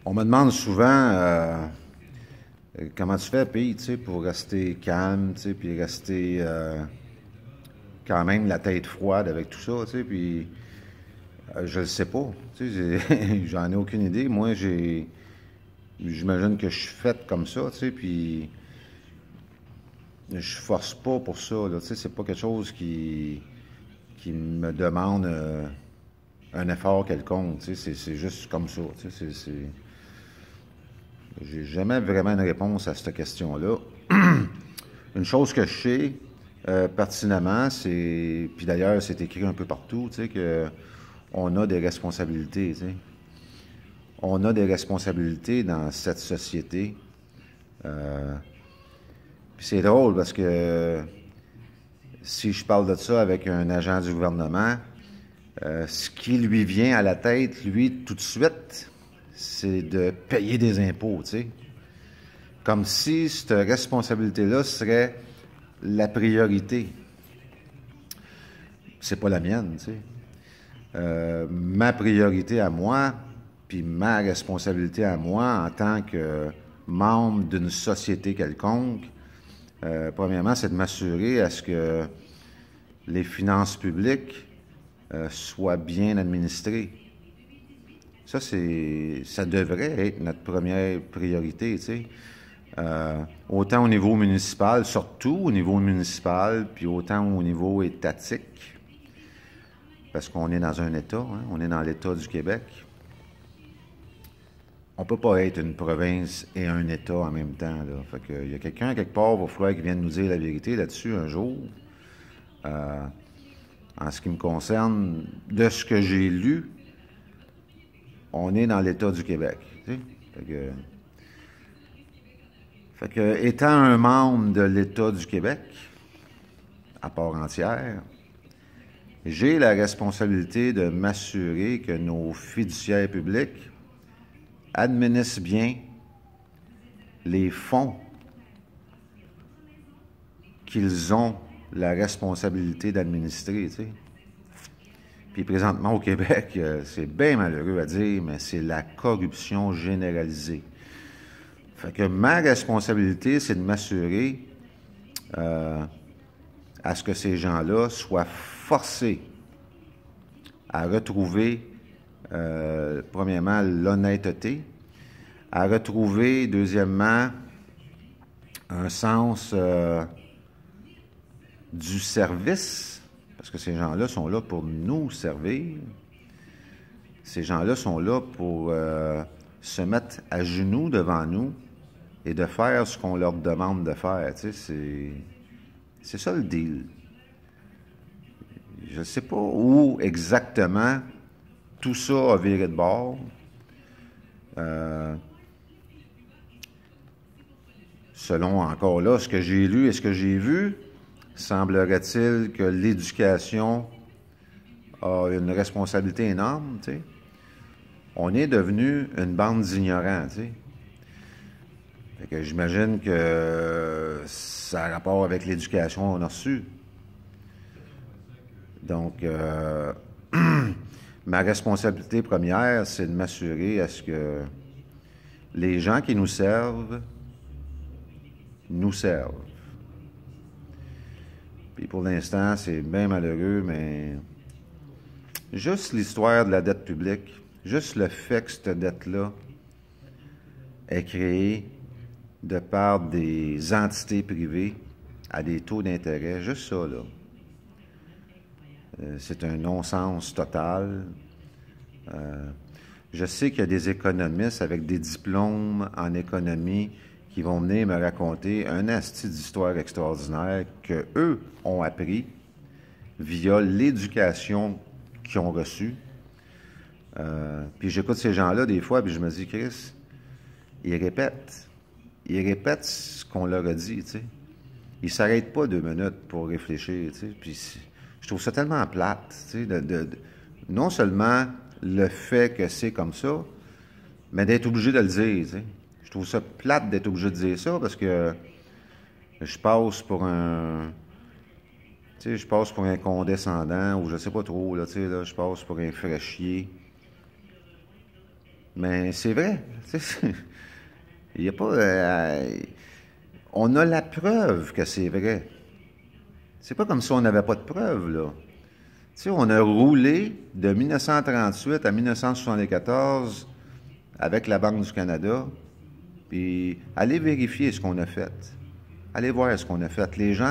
On me demande souvent comment tu fais, puis, tu sais, pour rester calme, tu sais, puis rester quand même la tête froide avec tout ça, tu sais, puis je le sais pas, tu sais, j'en ai aucune idée. Moi, j'imagine que je suis fait comme ça, tu sais, puis je force pas pour ça, là, tu sais, c'est pas quelque chose qui me demande un effort quelconque, tu sais, c'est juste comme ça, tu sais, j'ai jamais vraiment une réponse à cette question-là. Une chose que je sais pertinemment, c'est, puis d'ailleurs c'est écrit un peu partout, tu sais, que on a des responsabilités, tu sais. On a des responsabilités dans cette société. Puis c'est drôle parce que si je parle de ça avec un agent du gouvernement, ce qui lui vient à la tête, lui, tout de suite, c'est de payer des impôts, tu sais. Comme si cette responsabilité-là serait la priorité. C'est pas la mienne, tu sais. Ma priorité à moi, puis ma responsabilité à moi en tant que membre d'une société quelconque, premièrement, c'est de m'assurer à ce que les finances publiques soient bien administrées. Ça devrait être notre première priorité, tu sais. Autant au niveau municipal, surtout au niveau municipal, puis autant au niveau étatique, parce qu'on est dans un État, hein, on est dans l'État du Québec. On ne peut pas être une province et un État en même temps, là. Fait que, il y a quelqu'un, quelque part, il va falloir qu'il vienne nous dire la vérité là-dessus un jour. En ce qui me concerne, de ce que j'ai lu, on est dans l'État du Québec. Tu sais? Fait que, étant un membre de l'État du Québec, à part entière, j'ai la responsabilité de m'assurer que nos fiduciaires publics administrent bien les fonds qu'ils ont la responsabilité d'administrer, tu sais. Puis présentement au Québec, c'est bien malheureux à dire, mais c'est la corruption généralisée. Fait que ma responsabilité, c'est de m'assurer à ce que ces gens-là soient forcés à retrouver, premièrement, l'honnêteté, à retrouver, deuxièmement, un sens du service, parce que ces gens-là sont là pour nous servir. Ces gens-là sont là pour se mettre à genoux devant nous et de faire ce qu'on leur demande de faire. Tu sais, c'est ça le deal. Je ne sais pas où exactement tout ça a viré de bord. Selon encore là ce que j'ai lu et ce que j'ai vu, semblerait-il que l'éducation a une responsabilité énorme, tu sais. On est devenu une bande d'ignorants, tu sais. Fait que j'imagine que ça a rapport avec l'éducation qu'on a reçue. Donc, ma responsabilité première, c'est de m'assurer à ce que les gens qui nous servent. Puis pour l'instant, c'est bien malheureux, mais juste l'histoire de la dette publique, juste le fait que cette dette-là est créée de par des entités privées à des taux d'intérêt, juste ça, là. C'est un non-sens total. Je sais qu'il y a des économistes avec des diplômes en économie qui vont venir me raconter un asti d'histoire extraordinaire qu'eux ont appris via l'éducation qu'ils ont reçue. Puis j'écoute ces gens-là des fois, puis je me dis, Chris, ils répètent ce qu'on leur a dit, tu sais. Ils s'arrêtent pas 2 minutes pour réfléchir, tu sais. Puis je trouve ça tellement plate, tu sais, non seulement le fait que c'est comme ça, mais d'être obligé de le dire, tu sais. Je trouve ça plate d'être obligé de dire ça parce que je passe pour un... Tu sais, je passe pour un condescendant ou je sais pas trop, là, tu sais, là, je passe pour un fraîchier. Mais c'est vrai. Il y a pas... on a la preuve que c'est vrai. C'est pas comme si on n'avait pas de preuves, là. Tu sais, on a roulé de 1938 à 1974 avec la Banque du Canada, puis allez vérifier ce qu'on a fait. Allez voir ce qu'on a fait. Les gens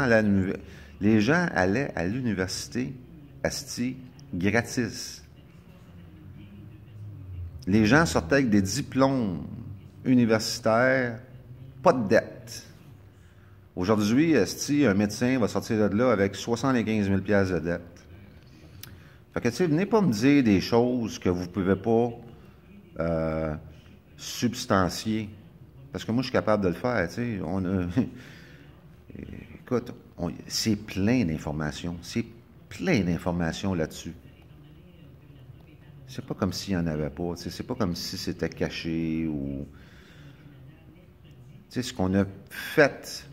allaient à l'université, asti, gratis. Les gens sortaient avec des diplômes universitaires, pas de dette. Aujourd'hui, esti, un médecin va sortir de là avec 75 000 $ de dette. Fait que, tu sais, venez pas me dire des choses que vous pouvez pas substancier. Parce que moi, je suis capable de le faire, tu sais. Écoute, c'est plein d'informations. C'est plein d'informations là-dessus. C'est pas comme s'il n'y en avait pas. C'est pas comme si c'était caché ou... Tu sais, ce qu'on a fait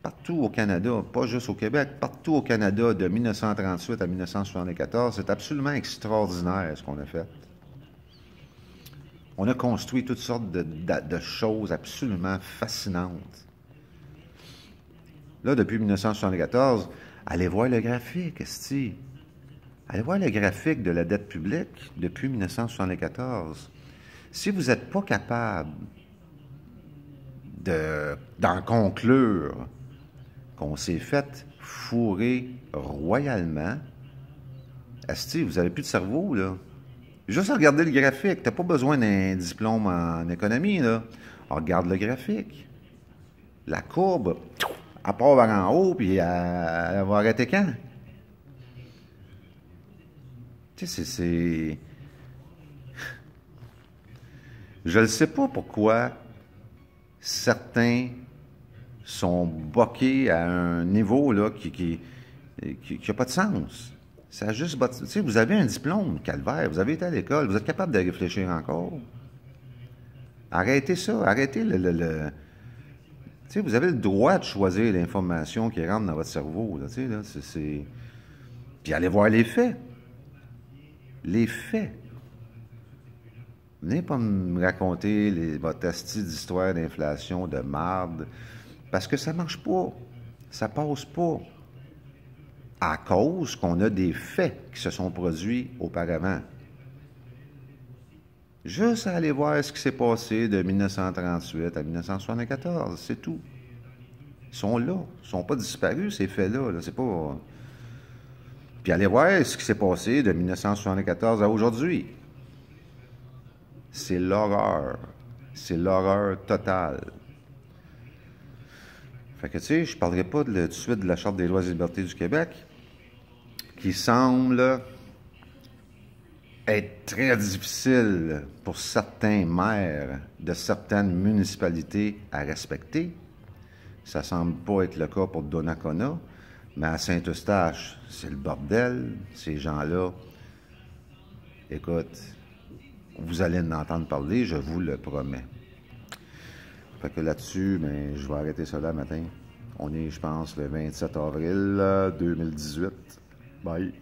partout au Canada, pas juste au Québec, partout au Canada de 1938 à 1974, c'est absolument extraordinaire ce qu'on a fait. On a construit toutes sortes de choses absolument fascinantes. Là, depuis 1974, allez voir le graphique, esti. Allez voir le graphique de la dette publique depuis 1974. Si vous n'êtes pas capable d'en conclure qu'on s'est fait fourrer royalement, asti, vous n'avez plus de cerveau, là. Juste à regarder le graphique. Tu n'as pas besoin d'un diplôme en économie, là. Alors, regarde le graphique. La courbe, elle part vers en haut, puis elle va arrêter quand? Tu sais, c'est... Je ne sais pas pourquoi certains sont boqués à un niveau là, qui n'a pas de sens. Ça a juste... Tu sais, vous avez un diplôme, calvaire, vous avez été à l'école, vous êtes capable de réfléchir encore. Arrêtez ça, arrêtez le... Tu sais, vous avez le droit de choisir l'information qui rentre dans votre cerveau, là, tu sais, là, c'est... Puis allez voir les faits. Les faits. Venez pas me raconter votre asti d'histoire d'inflation, de marde, parce que ça marche pas. Ça passe pas. À cause qu'on a des faits qui se sont produits auparavant. Juste à aller voir ce qui s'est passé de 1938 à 1974, c'est tout. Ils sont là. Ils sont pas disparus, ces faits-là. Là. C'est pas... Puis allez voir ce qui s'est passé de 1974 à aujourd'hui. C'est l'horreur. C'est l'horreur totale. Fait que, tu sais, je ne parlerai pas tout de suite de la Charte des droits et libertés du Québec, qui semble être très difficile pour certains maires de certaines municipalités à respecter. Ça ne semble pas être le cas pour Donnacona, mais à Saint-Eustache, c'est le bordel. Ces gens-là, écoute, vous allez en entendre parler, je vous le promets. Fait que là-dessus, ben, je vais arrêter ça là matin. On est, je pense, le 27 avril 2018. Bye.